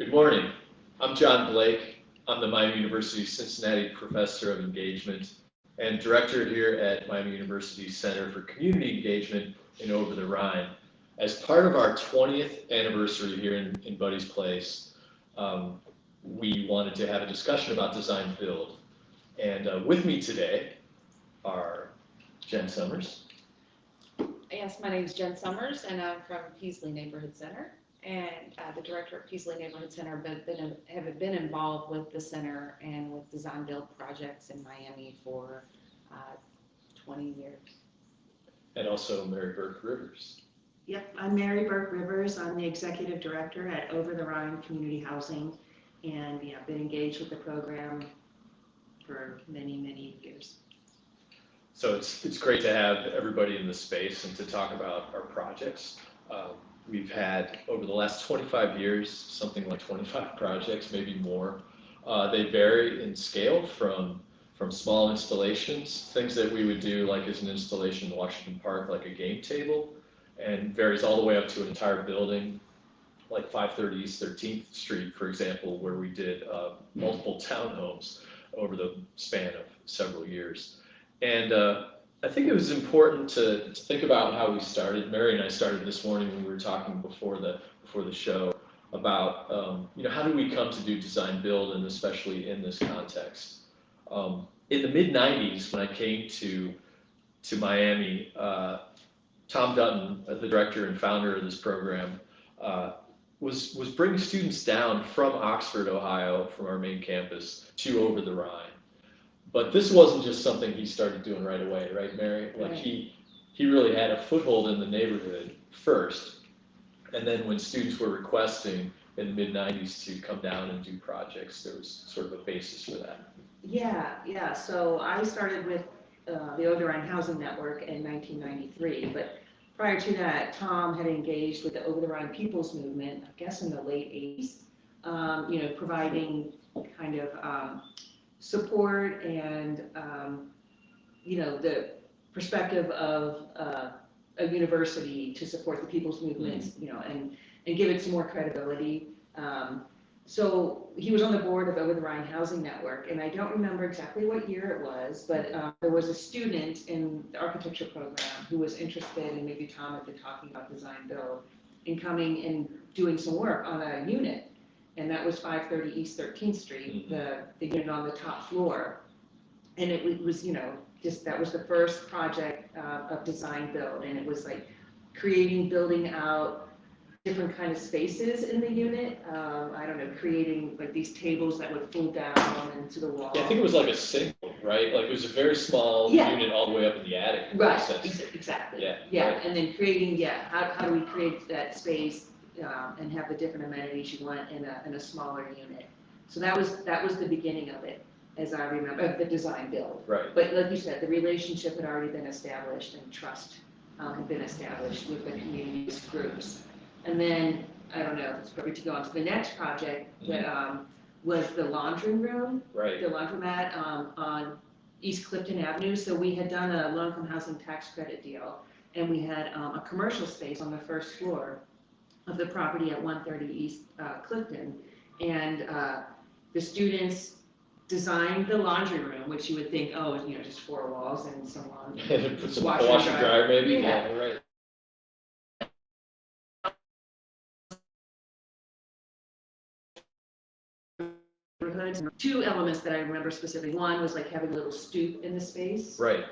Good morning. I'm John Blake. I'm the Miami University Cincinnati Professor of Engagement and Director here at Miami University Center for Community Engagement in Over-the-Rhine. As part of our 20th anniversary here in Buddy's Place, we wanted to have a discussion about design build. And with me today are Jen Summers. Yes, my name is Jen Summers, and I'm from Peaslee Neighborhood Center, and the director of Peaslee Neighborhood Center, but have been involved with the center and with design build projects in Miami for 20 years. And also Mary Burke Rivers. Yep, I'm Mary Burke Rivers. I'm the executive director at Over-the-Rhine Community Housing, and I've been engaged with the program for many, many years. So it's great to have everybody in the space and to talk about our projects. We've had, over the last 25 years, something like 25 projects, maybe more. They vary in scale from small installations, things that we would do like as an installation in Washington Park, like a game table, and varies all the way up to an entire building, like 530 East 13th Street, for example, where we did multiple townhomes over the span of several years. And I think it was important to think about how we started. Mary and I started this morning when we were talking before the show about how do we come to do design build, and especially in this context. In the mid '90s, when I came to Miami, Tom Dutton, the director and founder of this program, was bringing students down from Oxford, Ohio, from our main campus to Over-the-Rhine. But this wasn't just something he started doing right away, right, Mary? Like he really had a foothold in the neighborhood first, and then when students were requesting in the mid '90s to come down and do projects, there was sort of a basis for that. Yeah. So I started with the Over-the-Rhine Housing Network in 1993, but prior to that, Tom had engaged with the Over-the-Rhine People's Movement, I guess in the late '80s, providing kind of support and the perspective of a university to support the people's movements, and give it some more credibility. So he was on the board of Over-the-Rhine Housing Network, and I don't remember exactly what year it was, but there was a student in the architecture program who was interested, and maybe Tom had been talking about design build, in coming and doing some work on a unit. And that was 530 East 13th Street, the unit on the top floor. And it was, that was the first project of design build. And it was like building out different kind of spaces in the unit. Creating like these tables that would fold down into the wall. Yeah, I think it was like a single, right? Like it was a very small unit all the way up in the attic. Right, exactly. Yeah. Right. And then creating, how do we create that space and have the different amenities you want in a smaller unit. So that was the beginning of it, as I remember, of the design build. Right. But like you said, the relationship had already been established, and trust had been established with the community's groups. And then, I don't know if it's appropriate to go on to the next project, that was the laundry room, the laundromat on East Clifton Avenue. So we had done a low-income housing tax credit deal, and we had a commercial space on the first floor of the property at 130 East Clifton, and the students designed the laundry room, which you would think, just 4 walls and some laundry. Put some washer and dryer maybe. Yeah, right. Two elements that I remember specifically. One was like having a little stoop in the space. Right.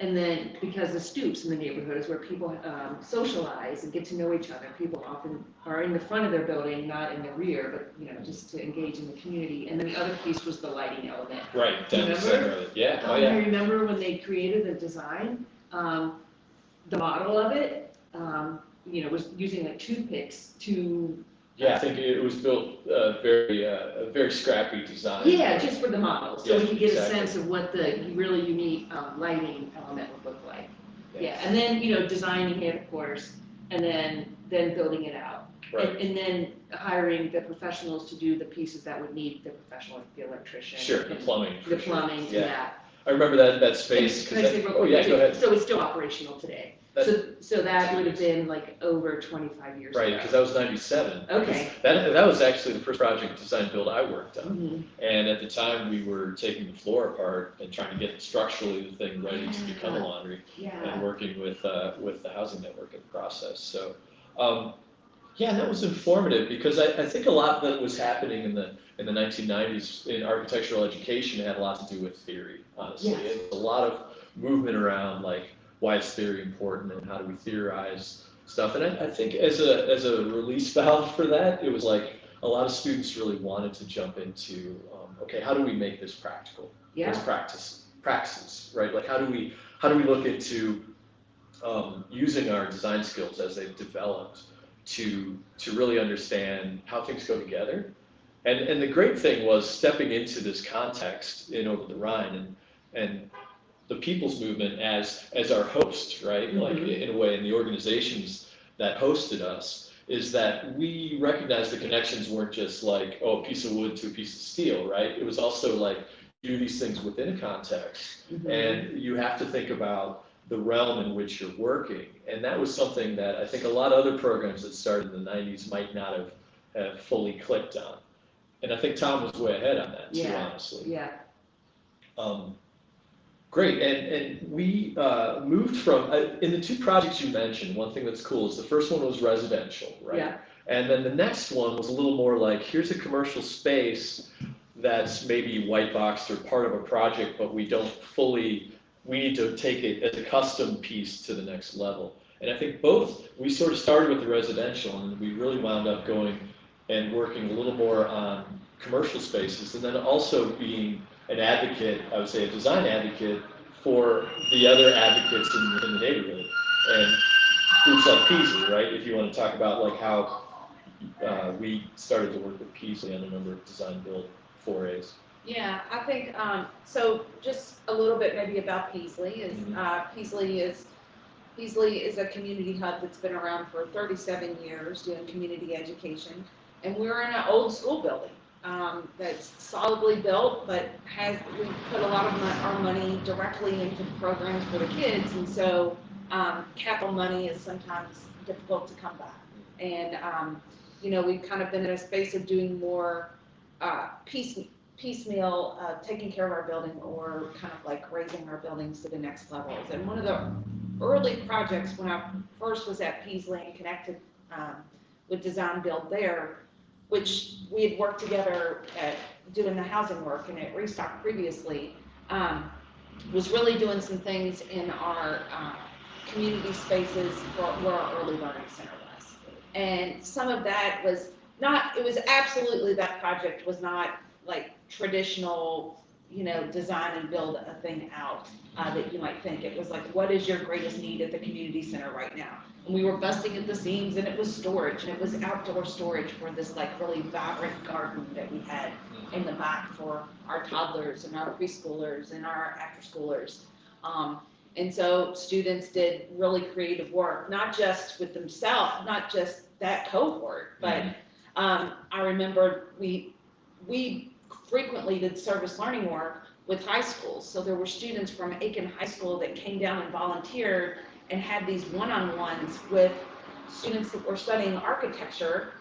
And then, because the stoops in the neighborhood is where people socialize and get to know each other. People often are in the front of their building, not in the rear, but just to engage in the community. And then the other piece was the lighting element. Right, down the center of it. Yeah. I remember when they created the design, the model of it, was using like toothpicks to. Yeah, I think it was built a very scrappy design. Yeah, just for the model, so we could get a sense of what the really unique lighting element would look like. Yeah, and then designing it, of course, and then building it out, and then hiring the professionals to do the pieces that would need the professional, like the electrician. Sure, the plumbing. Yeah. I remember that space. Can I say real quick? Yeah, go ahead. So it's still operational today. So that would have been like over 25 years Right, ago. because that was 97. Okay. That was actually the first project design build I worked on. Mhm. And at the time, we were taking the floor apart and trying to get structurally the thing ready to become a laundry, and Yeah. working with the housing network in the process. So, yeah, that was informative because I think a lot that was happening in the 1990s in architectural education had a lot to do with theory, honestly. Yes. It was a lot of movement around like why is theory important and how do we theorize stuff. And I think as a release valve for that, it was like a lot of students really wanted to jump into okay, how do we make this practical? Yeah. What's practices, right? Like how do we look into using our design skills as they've developed to really understand how things go together. And the great thing was stepping into this context in Over-the-Rhine and the people's movement as our host, right? Mm-hmm. Like in a way, in the organizations that hosted us, is that we recognized the connections weren't just like, oh, a piece of wood to a piece of steel, right? It was also like, do these things within a context. Mm-hmm. And you have to think about the realm in which you're working. And that was something that I think a lot of other programs that started in the 90s might not have fully clicked on. And I think Tom was way ahead on that too, honestly. Yeah. Great, and we moved from, in the two projects you mentioned, one thing that's cool is the first one was residential, right? Yeah. And then the next one was a little more like, here's a commercial space that's maybe white boxed or part of a project, but we need to take it as a custom piece to the next level. And I think we sort of started with the residential and we really wound up going and working a little more on commercial spaces and then also being an advocate, I would say a design advocate for the other advocates in the neighborhood. And groups like Peaslee, right? If you want to talk about like how we started to work with Peaslee on a number of design build forays. Yeah, I think, so just a little bit maybe about Peaslee is, Peaslee is a community hub that's been around for 37 years doing community education. And we're in an old school building that's solidly built, but we put a lot of our money directly into programs for the kids. And so capital money is sometimes difficult to come by. And, we've kind of been in a space of doing more piecemeal, taking care of our building or kind of like raising our buildings to the next levels. And one of the early projects when I first was at Peaslee and connected with DesignBuild there, which we had worked together at doing the housing work and at Restock previously, was really doing some things in our community spaces where our early learning center was. And some of that was not, it was absolutely, that project was not like traditional, design and build a thing out that you might think. It was like, what is your greatest need at the community center right now? And we were busting at the seams, and it was storage, and it was outdoor storage for this like really vibrant garden that we had in the back for our toddlers and our preschoolers and our after-schoolers. And so students did really creative work, not just with themselves, not just that cohort, but I remember we frequently did service learning work with high schools. So there were students from Aiken High School that came down and volunteered and had these one-on-ones with students that were studying architecture,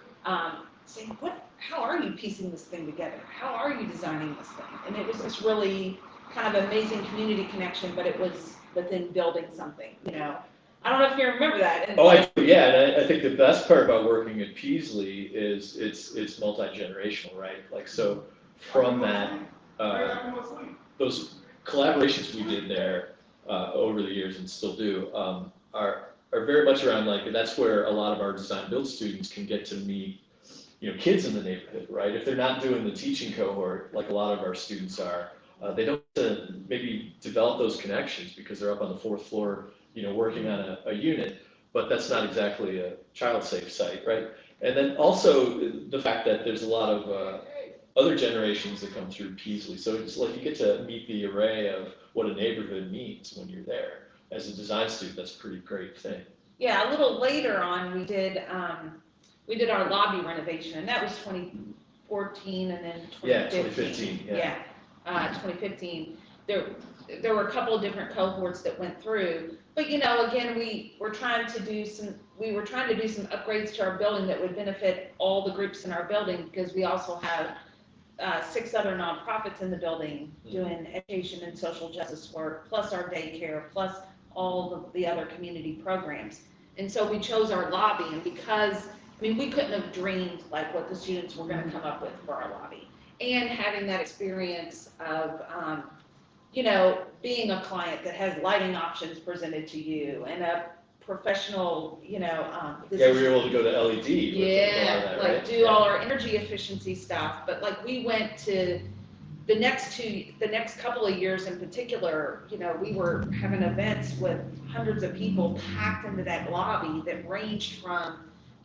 saying, how are you piecing this thing together? How are you designing this thing? And it was this really kind of amazing community connection, but it was within building something, I don't know if you remember that. Oh, I do, yeah, and I think the best part about working at Peaslee is it's multi-generational, right? Like, so from that, those collaborations we did there over the years and still do are very much around like, that's where a lot of our design build students can get to meet, kids in the neighborhood, right? If they're not doing the teaching cohort, like a lot of our students are, they don't maybe develop those connections because they're up on the fourth floor, working on a unit, but that's not exactly a child-safe site, right? And then also the fact that there's a lot of other generations that come through Peaslee. So it's like you get to meet the array of what a neighborhood means when you're there. As a design student, that's a pretty great thing. Yeah, a little later on, we did our lobby renovation, and that was 2014, and then 2015. Yeah, 2015. Yeah. 2015. There were a couple of different cohorts that went through, But again, we were trying to do some upgrades to our building that would benefit all the groups in our building, because we also have 6 other nonprofits in the building doing education and social justice work, plus our daycare, plus all of the other community programs. And so we chose our lobby, and because, we couldn't have dreamed like what the students were gonna come up with for our lobby. And having that experience of, being a client that has lighting options presented to you, and a professional, Yeah, we were able to go to LED. With yeah, that, like right? do all our energy efficiency stuff. But like we went to the next couple of years in particular, we were having events with hundreds of people packed into that lobby that ranged from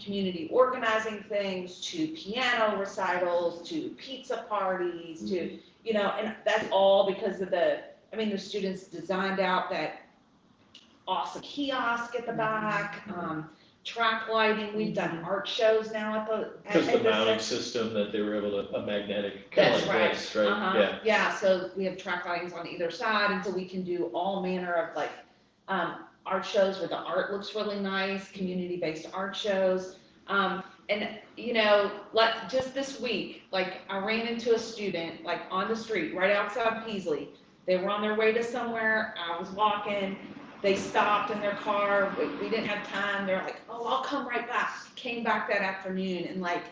community organizing things to piano recitals to pizza parties to, and that's all because of the students designed out that awesome kiosk at the back, track lighting. We've done art shows now at the. Because the mounting system that they were able to, a magnetic kind That's of like right. this, right? Yeah, so we have track lightings on either side, and so we can do all manner of like art shows where the art looks really nice, community-based art shows. And just this week, like I ran into a student like on the street right outside Peaslee. They were on their way to somewhere. I was walking. They stopped in their car. We didn't have time. They're like, "Oh, I'll come right back." Came back that afternoon, and like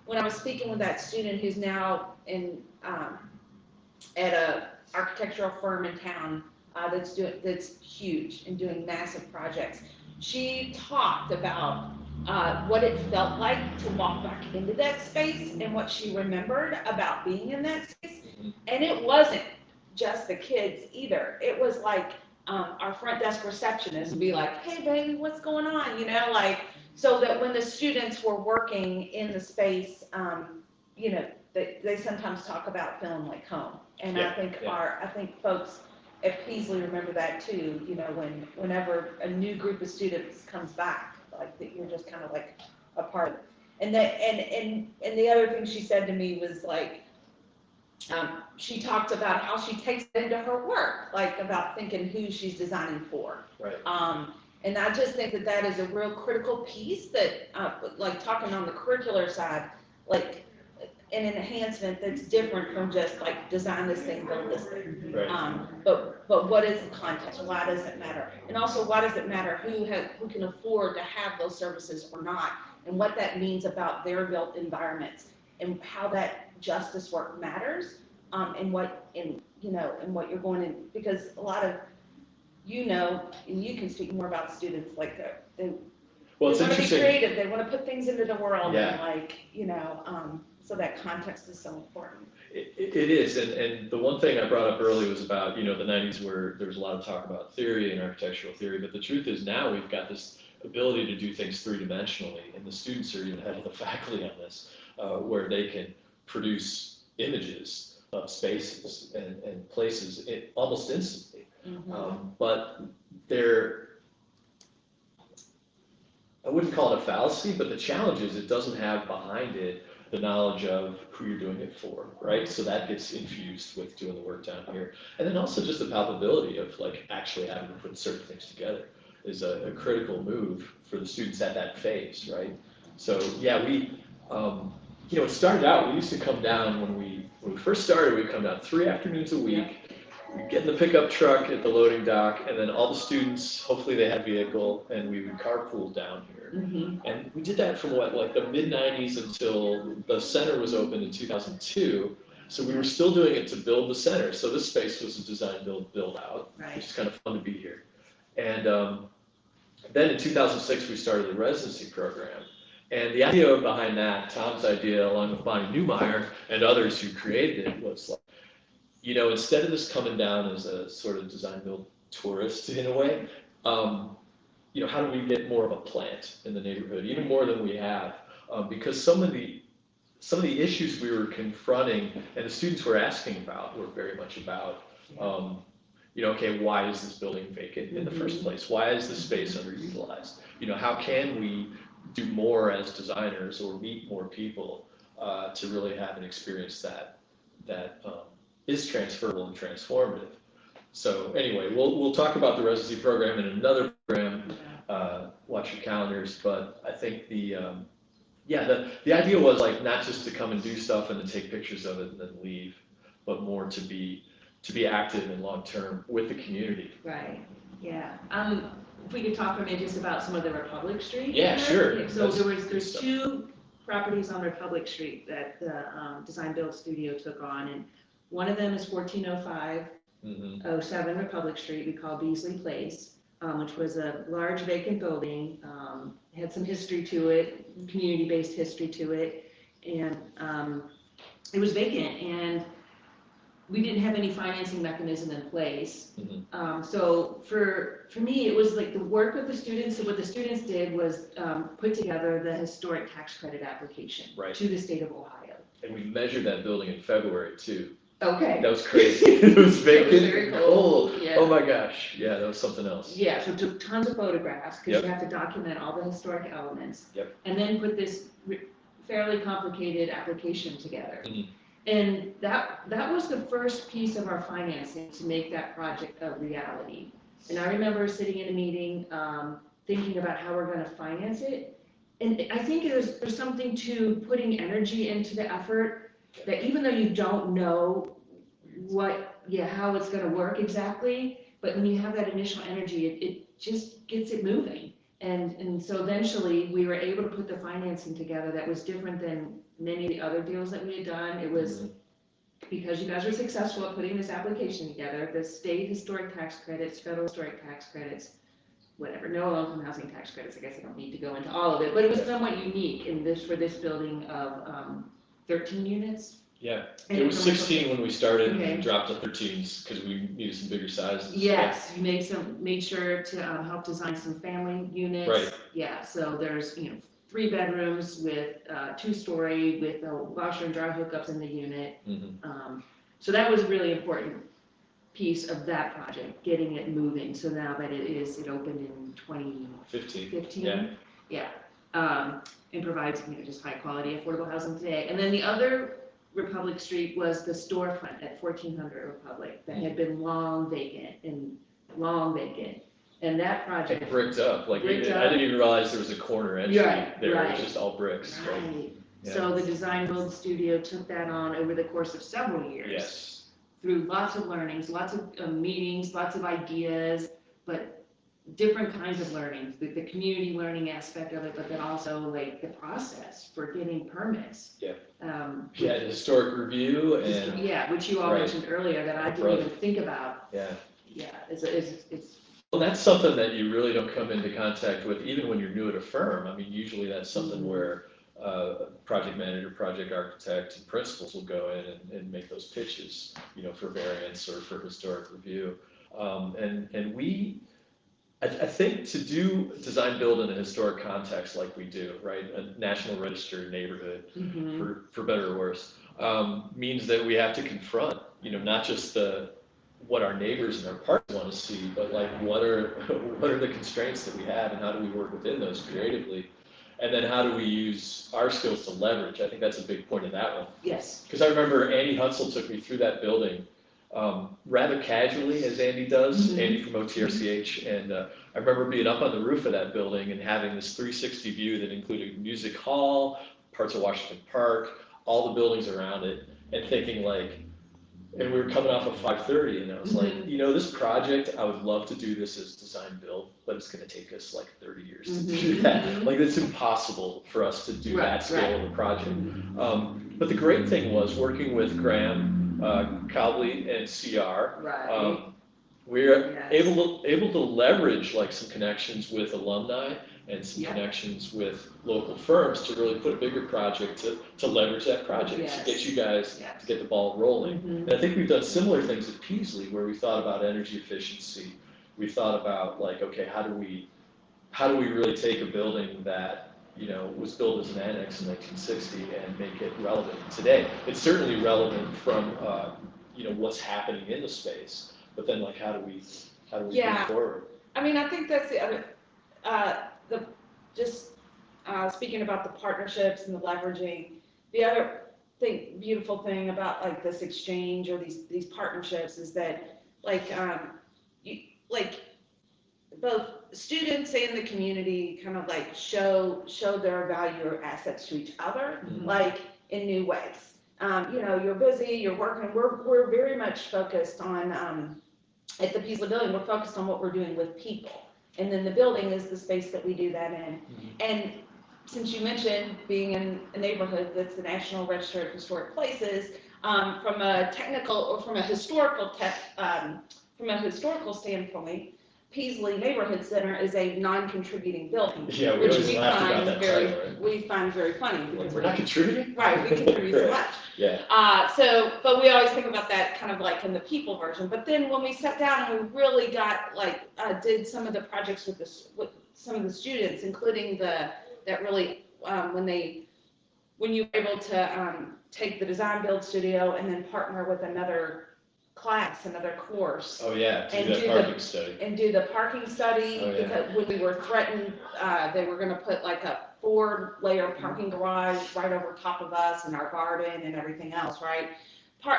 when I was speaking with that student who's now in at a architectural firm in town that's huge and doing massive projects, she talked about what it felt like to walk back into that space and what she remembered about being in that space. And it wasn't just the kids either. It was like our front desk receptionist would be like, "Hey baby, what's going on?" So that when the students were working in the space, they sometimes talk about feeling like home. And I think folks at Peaslee remember that too, whenever a new group of students comes back, like that you're just kind of like a part of it. And the other thing she said to me was like, she talked about how she takes it into her work, like about thinking who she's designing for. Right. And I just think that is a real critical piece that, like talking on the curricular side, like an enhancement that's different from just like design this thing, build this thing. Right. But what is the context? Why does it matter? And also, why does it matter who can afford to have those services or not, and what that means about their built environments, and how that justice work matters, and what you're going in, because a lot of and you can speak more about students, like they want to be creative, they want to put things into the world, and so that context is so important. It is, and the one thing I brought up earlier was about, the 90s, where there was a lot of talk about theory and architectural theory, but the truth is now we've got this ability to do things three-dimensionally, and the students are even ahead of the faculty on this, where they can produce images of spaces and places almost instantly. But I wouldn't call it a fallacy, but the challenge is it doesn't have behind it the knowledge of who you're doing it for, right? So that gets infused with doing the work down here. And then also just the palpability of like actually having to put certain things together is a critical move for the students at that phase, right? So yeah, it started out, we used to come down when we first started, we'd come down 3 afternoons a week, we'd get in the pickup truck at the loading dock, and then all the students, hopefully they had a vehicle, and we would carpool down here. And we did that from the mid-90s until the center was opened in 2002. So we were still doing it to build the center. So this space was a design, build out, which is kind of fun to be here. And then in 2006, we started the residency program. And the idea behind that, Tom's idea, along with Bonnie Newmeyer and others who created it, was like, instead of this coming down as a sort of design build tourist in a way, how do we get more of a plant in the neighborhood, even more than we have? Because some of the issues we were confronting and the students were asking about were very much about, okay, why is this building vacant in the first place? Why is this space underutilized? How can we do more as designers or meet more people to really have an experience that is transferable and transformative? So anyway, we'll talk about the residency program in another program. Watch your calendars, but I think the idea was like not just to come and do stuff and then take pictures of it and then leave, but more to be active and long term with the community. Right. Yeah. If we could talk for a minute just about some of the Republic Street. Yeah, sure. So there's two properties on Republic Street that the DesignBuild Studio took on, and one of them is 1405 07 Republic Street, we call Peaslee Place, which was a large vacant building, had some history to it, community-based history to it, and it was vacant, and we didn't have any financing mechanism in place. So for me, it was like the work of the students, so what the students did was put together the historic tax credit application to the state of Ohio. And we measured that building in February too. Okay. That was crazy. It was vacant. It was very cold. Yeah. Oh my gosh. Yeah, that was something else. Yeah, so took tons of photographs because you have to document all the historic elements. And then put this fairly complicated application together. And that was the first piece of our financing to make that project a reality. And I remember sitting in a meeting, thinking about how we're going to finance it. And I think there's something to putting energy into the effort that even though you don't know how it's going to work exactly, but when you have that initial energy, it just gets it moving. And so eventually we were able to put the financing together that was different than many of the other deals that we had done. It was because you guys were successful at putting this application together, the state historic tax credits, federal historic tax credits, whatever, no low-income housing tax credits. I guess I don't need to go into all of it, but it was somewhat unique in this for this building of 13 units. Yeah, it was 16 when we started and dropped to 13s because we needed some bigger sizes. Yes, you made sure to help design some family units. Right. Yeah, so there's 3 bedrooms with 2-story with a washer and dryer hookups in the unit. So that was a really important piece of that project, getting it moving. So now that it opened in 2015. And provides just high quality affordable housing today. And then the other Republic Street was the storefront at 1400 Republic that had been long vacant. And that project bricked up. I didn't even realize there was a corner entry there. It was just all bricks. Right. Yeah. So the DesignBuild Studio took that on over the course of several years. Yes. Through lots of learnings, lots of meetings, lots of ideas, but different kinds of learning, the community learning aspect of it, but then also like the process for getting permits. Historic review and which you all mentioned earlier that I didn't even think about. It's well, that's something that you really don't come into contact with even when you're new at a firm. I mean, usually that's something where project manager, project architect, and principals will go in and make those pitches, for variance or for historic review. I think to do design build in a historic context like we do, right, a National Register neighborhood, for better or worse, means that we have to confront, not just what our neighbors and our partners want to see, but like what are the constraints that we have and how do we work within those creatively, and then how do we use our skills to leverage? I think that's a big point of that one. Yes. Because I remember Andy Hutzel took me through that building. Rather casually, as Andy does, Andy from OTRCH, and I remember being up on the roof of that building and having this 360 view that included Music Hall, parts of Washington Park, all the buildings around it, and thinking and we were coming off of 530, and I was like, this project, I would love to do this as design build, but it's going to take us 30 years to do that. It's impossible for us to do that scale of a project. But the great thing was working with Graham, Peaslee, and CR. We're able to leverage some connections with alumni and some connections with local firms to really put a bigger project to leverage that project to get you guys to get the ball rolling. And I think we've done similar things at Peaslee where we thought about energy efficiency. We thought about okay, how do we really take a building that was built as an annex in 1960 and make it relevant today. It's certainly relevant from what's happening in the space, but then how do we move forward? I mean, I think that's the other speaking about the partnerships and the leveraging. The other beautiful thing about this exchange or these partnerships is that like, like both students and the community kind of like show their value or assets to each other, like in new ways. You're busy, you're working. We're very much focused on at the Peaslee building. We're focused on what we're doing with people, and then the building is the space that we do that in. And since you mentioned being in a neighborhood that's the National Register of Historic Places, from a technical or from a historical standpoint, Peaslee Neighborhood Center is a non-contributing building. Yeah, we always laugh about that title, right? We find very funny. Like, we're not contributing? Right, we contribute so much. Yeah. But we always think about that kind of like in the people version. But then when we sat down and we really got like, did some of the projects with some of the students, including when you were able to take the DesignBuild Studio and then partner with another class, another course. Oh yeah, And do that parking study. And do the parking study, Oh, yeah. because when we were threatened, they were gonna put like a 4-layer parking garage right over top of us and our garden and everything else, right?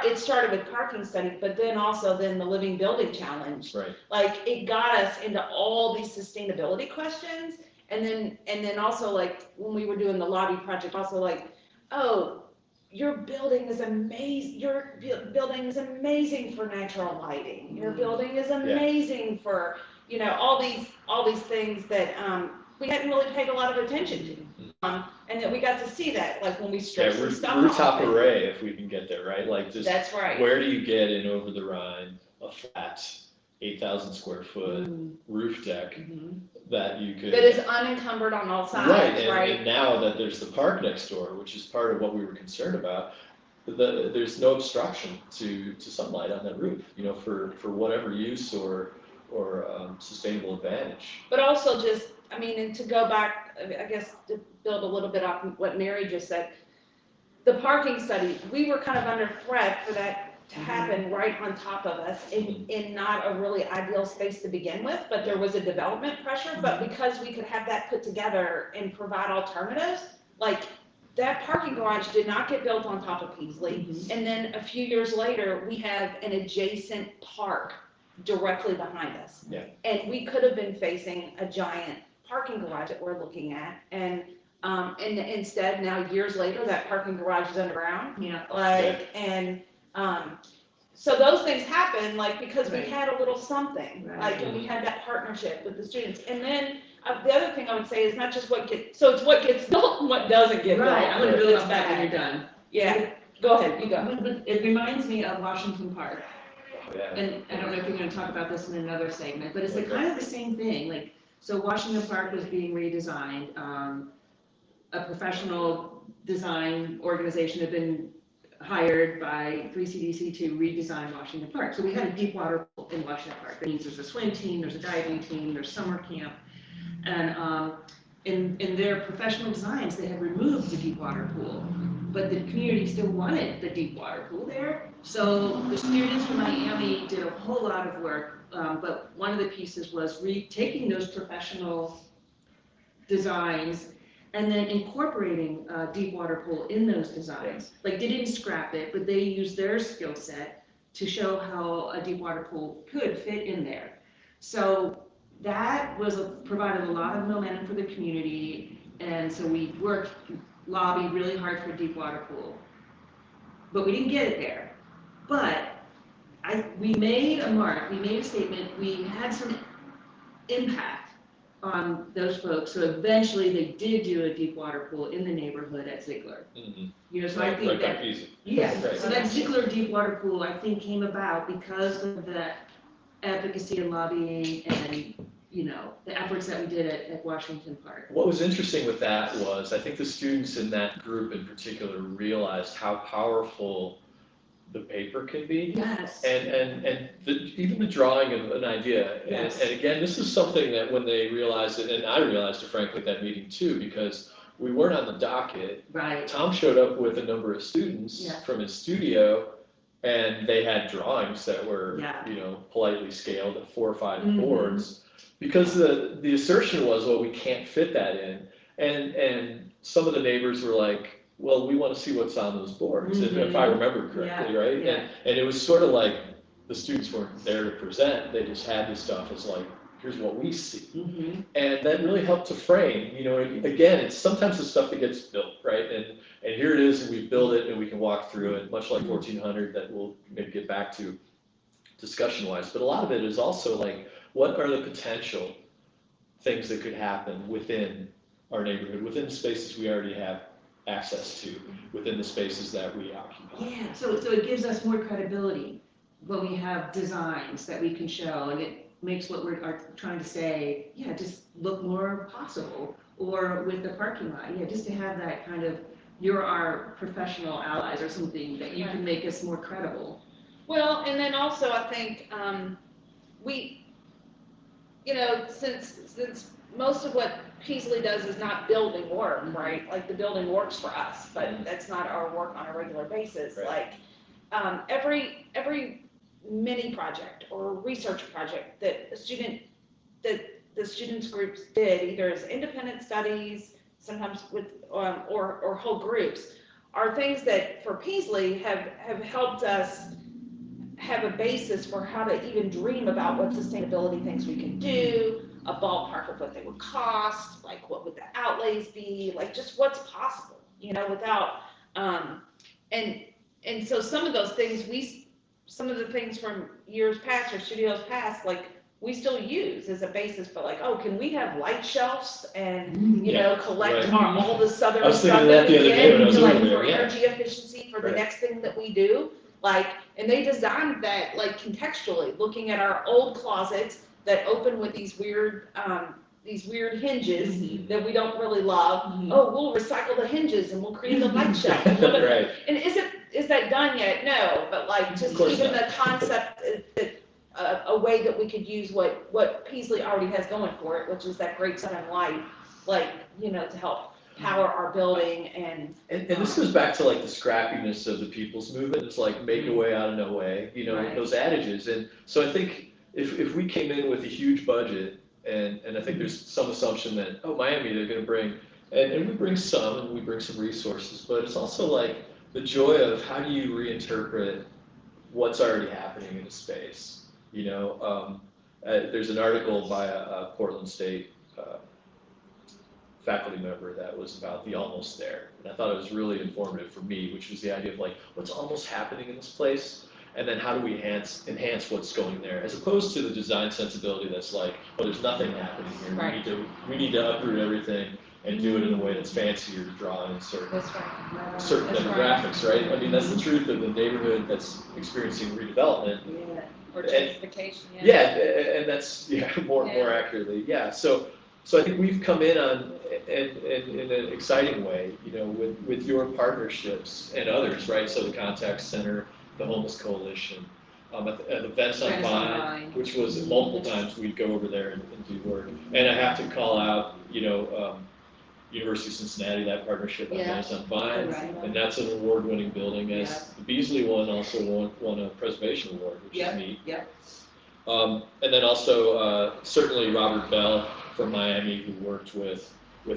It started with parking study, but then also the Living Building Challenge. Right. Like, it got us into all these sustainability questions. And then also, like, when we were doing the lobby project, also like, oh, your building is amazing. Your building is amazing for natural lighting. Your building is amazing for, all these things that we hadn't really paid a lot of attention to. And then we got to see that, like when we stripped some stuff off. Rooftop array, if we can get there, right? Like, just that's right. Where do you get in Over-the-Rhine a flat 8,000 square foot roof deck that you could. That is unencumbered on all sides, right? And now that there's the park next door, which is part of what we were concerned about, there's no obstruction to sunlight on that roof, for whatever use or sustainable advantage. But also just, and to go back, I guess to build a little bit off what Mary just said, the parking study, we were kind of under threat for that to happen right on top of us in not a really ideal space to begin with, but there was a development pressure. But because we could have that put together and provide alternatives, like that parking garage did not get built on top of Peaslee. And then a few years later, we have an adjacent park directly behind us. Yeah. And we could have been facing a giant parking garage that we're looking at. And instead, now years later, that parking garage is underground. So those things happen, like, because we had a little something, like, and we had that partnership with the students. And then the other thing I would say is not just it's what gets built and what doesn't get built. I'm going to build off that when you're done. Yeah, go ahead, you go. It reminds me of Washington Park. Yeah. And I don't know if you're going to talk about this in another segment, but it's kind of the same thing. Like, so Washington Park was being redesigned. A professional design organization had been hired by 3CDC to redesign Washington Park. So we had a deep water pool in Washington Park. That means there's a swim team, there's a diving team, there's summer camp. And in their professional designs, they had removed the deep water pool, but the community still wanted the deep water pool there. So the students from Miami did a whole lot of work, but one of the pieces was taking those professional designs and then incorporating a deep water pool in those designs. Like, they didn't scrap it, but they used their skill set to show how a deep water pool could fit in there. So that provided a lot of momentum for the community, and so we lobbied really hard for a deep water pool. But we didn't get it there. But we made a mark, we made a statement, we had some impact on those folks, so eventually they did do a deep water pool in the neighborhood at Ziegler. So I think that, so that Ziegler deep water pool, I think, came about because of the advocacy and lobbying and, the efforts that we did at Washington Park. What was interesting with that was, I think the students in that group in particular realized how powerful the paper can be. Yes. And even the drawing of an idea. Yes. And again, this is something that when they realized it, and I realized it frankly at that meeting too, because we weren't on the docket. Right. Tom showed up with a number of students from his studio, and they had drawings that were, politely scaled at 4 or 5 boards, because the assertion was, well, we can't fit that in. And some of the neighbors were like, well, we want to see what's on those boards, if I remember correctly, right? Yeah. And it was sort of like, the students weren't there to present, they just had this stuff as like, here's what we see. Mm-hmm. And that really helped to frame, again, it's sometimes the stuff that gets built, right? And here it is, and we build it and we can walk through it, much like 1400 that we'll maybe get back to discussion-wise. But a lot of it is also like, what are the potential things that could happen within our neighborhood, within the spaces we already have access to, within the spaces that we occupy. Yeah, so it gives us more credibility when we have designs that we can show, and it makes what we're trying to say, yeah, just look more possible. Or with the parking lot, yeah, just to have that kind of, you're our professional allies or something, that you can make us more credible. Well, and then also I think we, since most of what Peaslee does is not building work, right? Like the building works for us, but that's not our work on a regular basis. Right. Like every mini project or research project that the students groups did, either as independent studies, sometimes with or whole groups, are things that for Peaslee have helped us have a basis for how to even dream about what sustainability things we can do, a ballpark of what they would cost, like what would the outlays be, like just what's possible, without, and so some of those things some of the things from years past or studios past, like we still use as a basis for like, oh, can we have light shelves and, collect all the southern stuff that we get to like for energy efficiency for the next thing that we do. Like, and they designed that like contextually, looking at our old closets that open with these weird hinges that we don't really love. Oh, we'll recycle the hinges and we'll create a light shelf. Right. And is that done yet? No, but like just even the concept that a way that we could use what Peaslee already has going for it, which is that great sun and light, like, to help power our building and this goes back to like the scrappiness of the people's movement. It's like make a way out of no way, Right. those adages. And so I think if we came in with a huge budget, and I think there's some assumption that, oh, Miami, they're gonna bring, and we bring some, and we bring some resources, but it's also like the joy of how do you reinterpret what's already happening in a space. There's an article by a Portland State faculty member that was about the almost there. And I thought it was really informative for me, which was the idea of like, what's almost happening in this place? And then how do we enhance what's going there? As opposed to the design sensibility that's like, oh, there's nothing happening here. Right. We need to uproot everything and do it in a way that's fancier to draw in certain demographics, right? I mean, that's the truth of the neighborhood that's experiencing redevelopment. Yeah. Or gentrification. And that's more accurately. Yeah. So I think we've come in in an exciting way, with your partnerships and others, right? So the Contact Center, the Homeless Coalition, at the Vents on Vine, which was multiple times we'd go over there and do work. And I have to call out, University of Cincinnati, that partnership on Vents on Vine, and that's an award-winning building. As the Peaslee one also won a preservation award, which is neat. Yep. And then also certainly Robert Bell from Miami, who worked with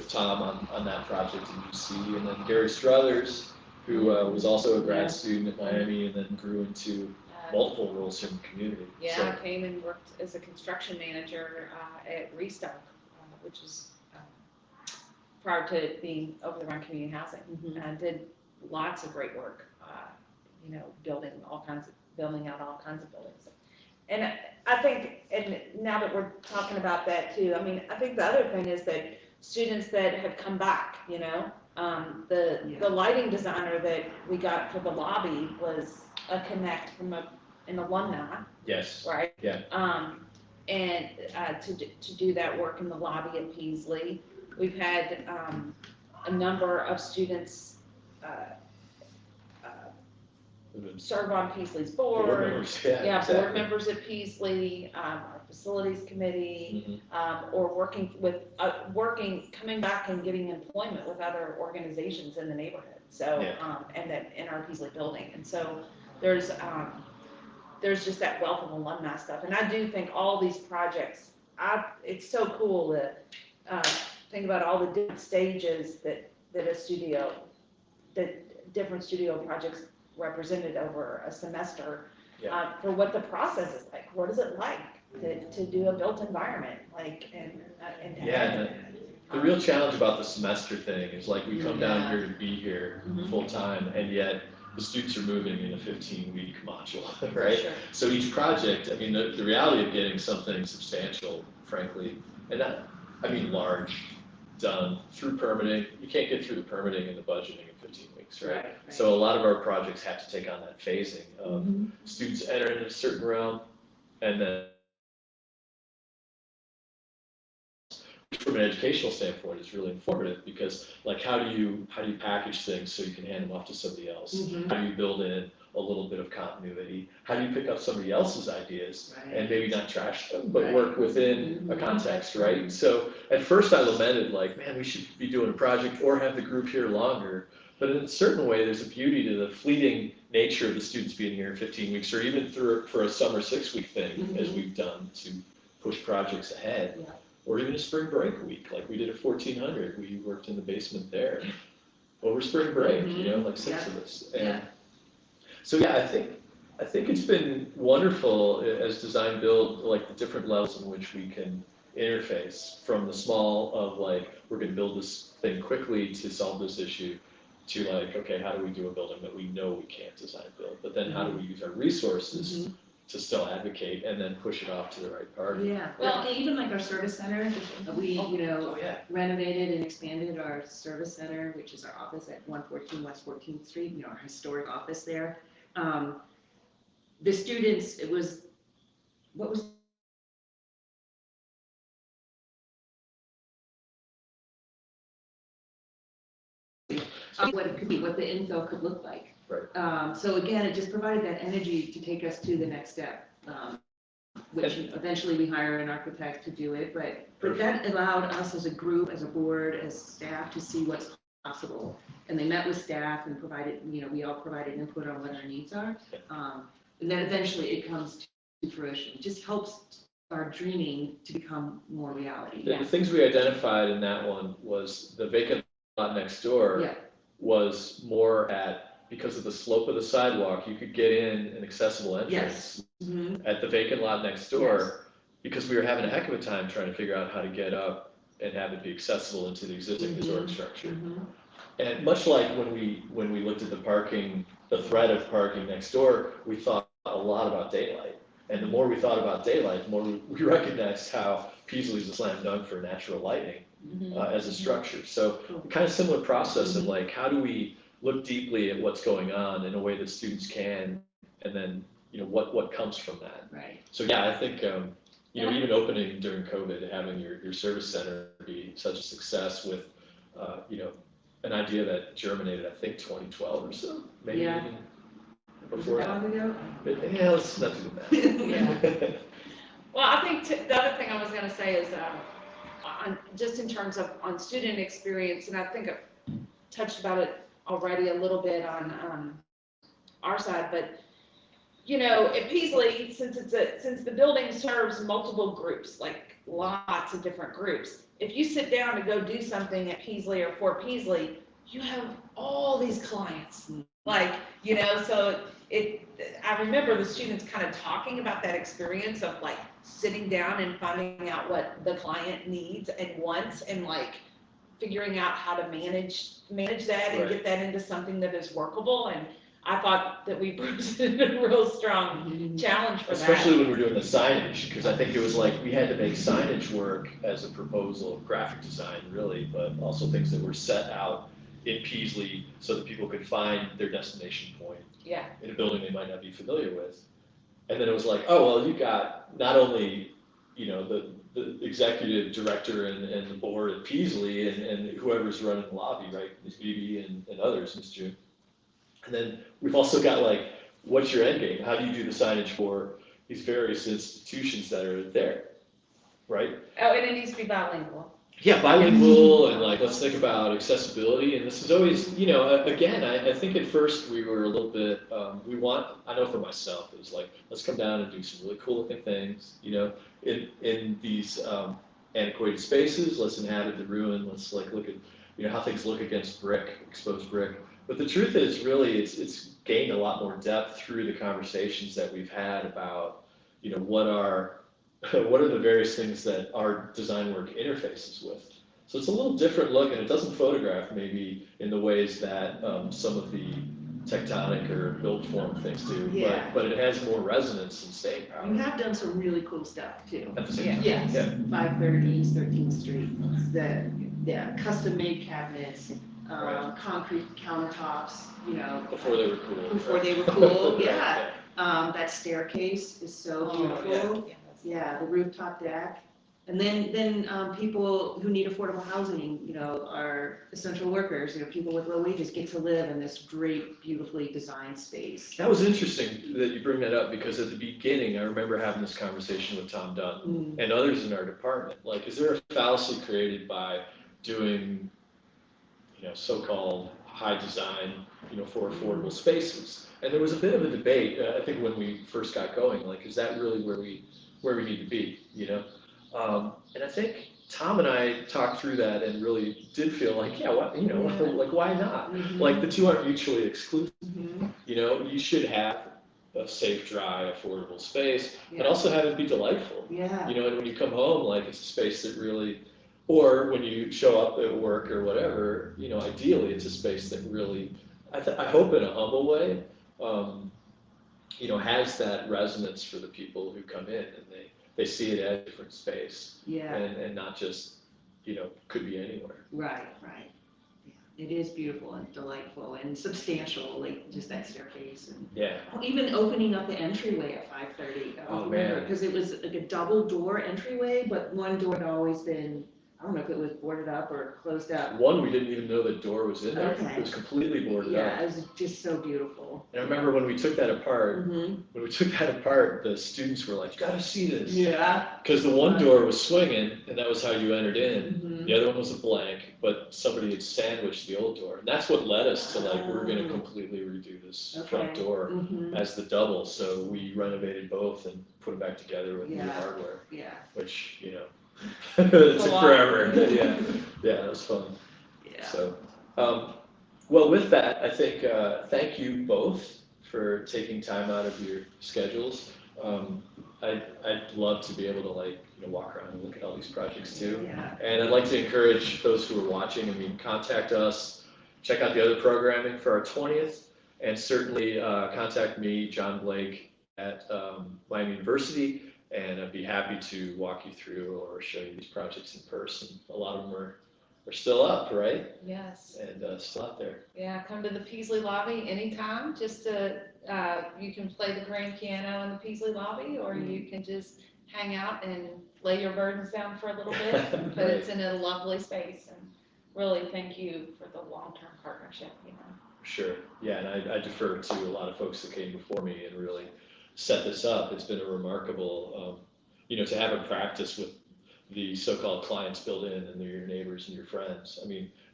Tom on that project in UC, and then Gary Struthers, who was also a grad student at Miami and then grew into multiple roles in the community. Yeah, So, I came and worked as a construction manager at Restock, which is prior to being Over-the-Rhine Community Housing. Did lots of great work, building out all kinds of buildings. And I think, and now that we're talking about that too, I mean, I think the other thing is that students that have come back, the lighting designer that we got for the lobby was a connect from an alumni. yes. Right? Yeah. And to do that work in the lobby at Peaslee. We've had a number of students serve on Peaslee's board. Board members, Exactly. Board members at Peaslee, our facilities committee, or coming back and getting employment with other organizations in the neighborhood. So, and then in our Peaslee building. And so there's just that wealth of alumni stuff. And I do think all these projects, it's so cool to think about all the different stages that different studio projects represented over a semester. Yeah. for what the process is like. What is it like to do a built environment, like, and Yeah, and the real challenge about the semester thing is like we come down here to be here full time, and yet the students are moving in a 15-week module, right? Sure. So each project, I mean, the reality of getting something substantial, frankly, and not, I mean, large, done through permitting, you can't get through the permitting and the budgeting in 15 weeks, right? Right. So a lot of our projects have to take on that phasing of students enter in a certain realm, and then from an educational standpoint is really informative, because like how do you package things so you can hand them off to somebody else? How do you build in a little bit of continuity? How do you pick up somebody else's ideas and maybe not trash them, but work within a context, right? So at first I lamented like, man, we should be doing a project or have the group here longer. But in a certain way, there's a beauty to the fleeting nature of the students being here in 15 weeks, or even for a summer 6-week thing, as we've done to push projects ahead. Yeah. Or even a spring break week, like we did at 1400, we worked in the basement there over spring break, you know, like 6 of us. And so yeah, I think it's been wonderful as design build, like the different levels in which we can interface, from the small of like, we're gonna build this thing quickly to solve this issue, to like, okay, how do we do a building that we know we can't design build, but then how do we use our resources to still advocate and then push it off to the right party? Yeah, well, even like our service center, we, renovated and expanded our service center, which is our office at 114 West 14th Street, our historic office there. The students, what was what it could be, what the info could look like. Right. So again, it just provided that energy to take us to the next step, which eventually we hire an architect to do it. But that allowed us as a group, as a board, as staff to see what's possible. And they met with staff and provided, we all provided input on what our needs are. And then eventually it comes to fruition. It just helps our dreaming to become more reality. The things we identified in that one was the vacant lot next door was more because of the slope of the sidewalk, you could get in an accessible entrance at the vacant lot next door, because we were having a heck of a time trying to figure out how to get up and have it be accessible into the existing historic structure. And much like when we looked at the threat of parking next door, we thought a lot about daylight. And the more we thought about daylight, the more we recognized how Peaslee is a slam dunk for natural lighting as a structure. So kind of similar process of like, how do we look deeply at what's going on in a way that students can, and then what comes from that. Right. So yeah, I think even opening during COVID, having your service center be such a success with an idea that germinated, I think 2012 or so, maybe even before that. Yeah, let's not do that. Well, I think the other thing I was going to say is just in terms of on student experience, and I think I've touched about it already a little bit on our side, but at Peaslee, since the building serves multiple groups, like lots of different groups, if you sit down to go do something at Peaslee or for Peaslee, you have all these clients, so I remember the students kind of talking about that experience of like sitting down and finding out what the client needs and wants, and like figuring out how to manage that and get that into something that is workable. And I thought that we presented a real strong challenge for Especially when we're doing the signage, because I think it was like we had to make signage work as a proposal of graphic design, really, but also things that were set out in Peaslee so that people could find their destination point in a building they might not be familiar with. And then it was like, oh, well, you got not only, the executive director and the board at Peaslee and whoever's running the lobby, right, Ms. Beebe and others, Ms. June. And then we've also got like, what's your end game? How do you do the signage for these various institutions that are there, right? Oh, and it needs to be bilingual. Yeah, bilingual, and like, let's think about accessibility. And this is always, again, I think at first we were a little bit, I know for myself, it was like, let's come down and do some really cool looking things, in these antiquated spaces. Let's inhabit the ruin. Let's like look at, how things look against brick, exposed brick. But the truth is, really, it's gained a lot more depth through the conversations that we've had about, what are what are the various things that our design work interfaces with. So it's a little different look, and it doesn't photograph maybe in the ways that some of the tectonic or built form things do, Yeah. but it has more resonance and staying power. You have done some really cool stuff too. At the same time. Yes, Yeah. 530 East 13th Street, the custom-made cabinets, Right. concrete countertops, Before they were cool. Before right? they were cool, Right, yeah. That staircase is so Oh, beautiful. Yeah, that's- Yeah, the rooftop deck. And then people who need affordable housing, are essential workers, people with low wages get to live in this great, beautifully designed space. That was interesting that you bring that up, because at the beginning, I remember having this conversation with Tom Dunn Mm. and others in our department. Like, is there a fallacy created by doing, so-called high design, for affordable spaces? And there was a bit of a debate, I think when we first got going, like, is that really where we need to be, And I think Tom and I talked through that and really did feel like, yeah, what, Yeah. like, why not? Mhm. Like, the two aren't mutually exclusive. Mhm. You should have a safe, dry, affordable space, but Yeah. also have it be delightful. Yeah. And when you come home, like, it's a space that really, or when you show up at work or whatever, ideally it's a space that really, I hope in a humble way, has that resonance for the people who come in, and they see it as a different space, Yeah. and not just, could be anywhere. Right. Yeah. It is beautiful and delightful and substantial, like just that staircase and Yeah. even opening up the entryway at 530. Oh, man. Because it was like a double door entryway, but one door had always been, I don't know if it was boarded up or closed up. One, we didn't even know the door was in there. Okay. It was completely boarded up. Yeah, it was just so beautiful. And I remember when we took that apart, Mm-hmm. the students were like, you gotta see this. Yeah. Because the one door was swinging, and that was how you entered in. Mhm. The other one was a blank, but somebody had sandwiched the old door. And that's what led us to, like, we're gonna completely redo this front Okay. door Mhm. as the double. So we renovated both and put them back together with new Yeah. hardware, Yeah. which, it took lot. forever. Yeah, that was fun. Yeah. So, well, with that, I think, thank you both for taking time out of your schedules. I'd love to be able to, walk around and look at all these projects too. Yeah. And I'd like to encourage those who are watching, contact us, check out the other programming for our 20th, and certainly contact me, John Blake, at Miami University, and I'd be happy to walk you through or show you these projects in person. A lot of them are still up, right? Yes. And still out there. Yeah, come to the Peaslee lobby anytime, just to, you can play the grand piano in the Peaslee lobby, or you can just hang out and lay your burdens down for a little bit, but it's in a lovely space, and really thank you for the long-term partnership, Sure, yeah, and I defer to a lot of folks that came before me and really set this up. It's been a remarkable, to have a practice with the so-called clients built in, and they're your neighbors and your friends.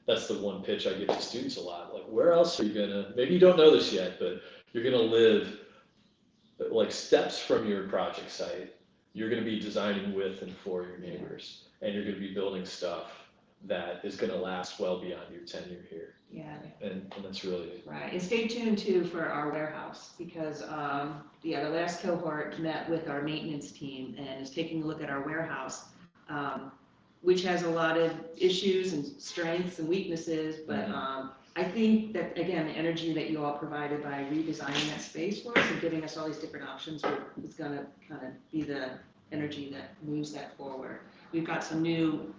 That's the one pitch I give to students a lot. Like, where else are you gonna, maybe you don't know this yet, but you're gonna live like steps from your project site. You're gonna be designing with and for your neighbors, and you're gonna be building stuff that is gonna last well beyond your tenure here. Yeah. And that's really, Right, and stay tuned too for our warehouse, because, the last cohort met with our maintenance team and is taking a look at our warehouse, which has a lot of issues and strengths and weaknesses, but, I think that, again, the energy that you all provided by redesigning that space for us and giving us all these different options is gonna kind of be the energy that moves that forward. We've got some new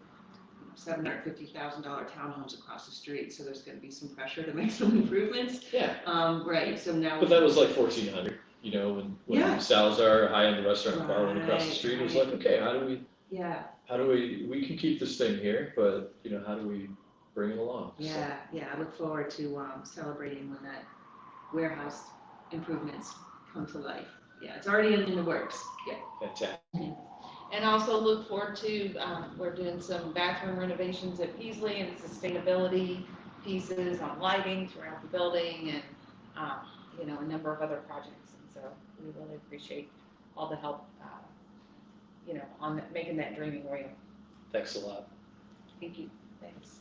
$750,000 townhomes across the street, so there's gonna be some pressure to make some improvements. yeah. Right, so now. But that was like 1400, when Yeah. Salazar, high-end restaurant bar went across the Right, street. It was right. like, okay, Yeah, we can keep this thing here, but, how do we bring it along? So, yeah, I look forward to celebrating when that warehouse improvements come to life. Yeah, it's already in the works, yeah. fantastic. And also look forward to, we're doing some bathroom renovations at Peaslee and sustainability pieces on lighting throughout the building, and, a number of other projects. And so we really appreciate all the help, on making that dreaming real. Thanks a lot. Thank you. Thanks.